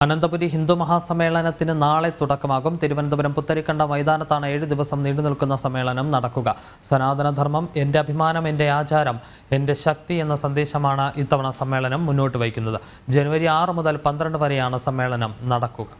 അനന്തപുരി ഹിന്ദു മഹാസമ്മേളനത്തിന് നാളെ തുടക്കമാകും. തിരുവനന്തപുരം പുത്തരിക്കണ്ട മൈതാനത്താണ് 7 ദിവസം നീണ്ടുനിൽക്കുന്ന സമ്മേളനം നടക്കുക. സനാതനധർമ്മം എൻ്റെ അഭിമാനം, എൻ്റെ ആചാരം, എൻ്റെ ശക്തി എന്ന സന്ദേശമാണ് ഇത്തവണ സമ്മേളനം മുന്നോട്ട് വയ്ക്കുന്നത്. ജനുവരി 6 മുതൽ 12 വരെയാണ് സമ്മേളനം നടക്കുക.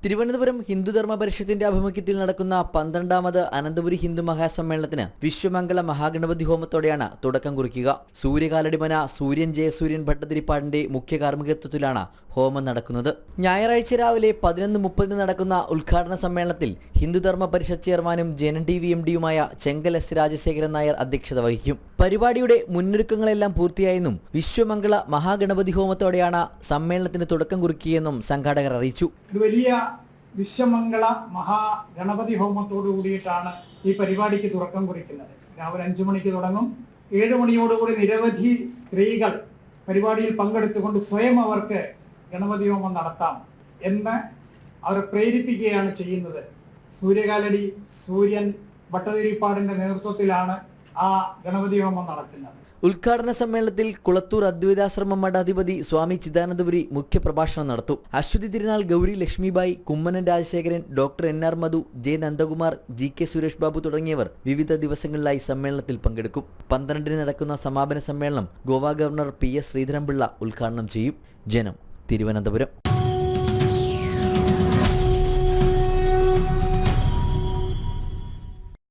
തിരുവനന്തപുരം ഹിന്ദുധർമ്മ പരിഷത്തിന്റെ ആഭിമുഖ്യത്തിൽ നടക്കുന്ന 12ാമത് അനന്തപുരി ഹിന്ദു മഹാസമ്മേളനത്തിന് വിശ്വമംഗള മഹാഗണപതി ഹോമത്തോടെയാണ് തുടക്കം കുറിക്കുക. സൂര്യകാലടിമന സൂര്യൻ ജയസൂര്യൻ ഭട്ടതിരിപ്പാടിന്റെ മുഖ്യ കാർമ്മികത്വത്തിലാണ് ഹോമം നടക്കുന്നത്. ഞായറാഴ്ച രാവിലെ 11:30 നടക്കുന്ന ഉദ്ഘാടന സമ്മേളനത്തിൽ ഹിന്ദുധർമ്മ പരിഷത്ത് ചെയർമാനും JNTV MDയുമായ ചെങ്കൽ S. രാജശേഖരൻ നായർ അധ്യക്ഷത വഹിക്കും. പരിപാടിയുടെ മുന്നൊരുക്കങ്ങളെല്ലാം പൂർത്തിയായെന്നും വിശ്വമംഗള മഹാഗണപതി ഹോമത്തോടെയാണ് സമ്മേളനത്തിന് തുടക്കം കുറിക്കുകയെന്നും സംഘാടകർ അറിയിച്ചു. വിശ്വമംഗള മഹാഗണപതി ഹോമത്തോടു കൂടിയിട്ടാണ് ഈ പരിപാടിക്ക് തുടക്കം കുറിക്കുന്നത്. രാവിലെ 5 മണിക്ക് തുടങ്ങും. 7 മണിയോടുകൂടി നിരവധി സ്ത്രീകൾ പരിപാടിയിൽ പങ്കെടുത്തുകൊണ്ട് സ്വയം അവർക്ക് ഗണപതി ഹോമം നടത്താം എന്ന് അവരെ പ്രേരിപ്പിക്കുകയാണ് ചെയ്യുന്നത്. സൂര്യകാലടി സൂര്യൻ ഭട്ടതിരിപ്പാടിന്റെ നേതൃത്വത്തിലാണ് ആ ഗണപതി ഹോമം നടക്കുന്നത്. ഉദ്ഘാടന സമ്മേളനത്തിൽ കുളത്തൂർ അദ്വൈതാശ്രമം മഠാധിപതി സ്വാമി ചിദാനന്ദപുരി മുഖ്യപ്രഭാഷണം നടത്തും. അശ്വതി തിരുനാൾ ഗൗരി ലക്ഷ്മിബായി, കുമ്മനം രാജശേഖരൻ, ഡോക്ടർ NR മധു, J. നന്ദകുമാർ, GK സുരേഷ് ബാബു തുടങ്ങിയവർ വിവിധ ദിവസങ്ങളിലായി സമ്മേളനത്തിൽ പങ്കെടുക്കും. 12-ന് നടക്കുന്ന സമാപന സമ്മേളനം ഗോവ ഗവർണർ PS ശ്രീധരൻപിള്ള ഉദ്ഘാടനം ചെയ്യും. ജനം, തിരുവനന്തപുരം.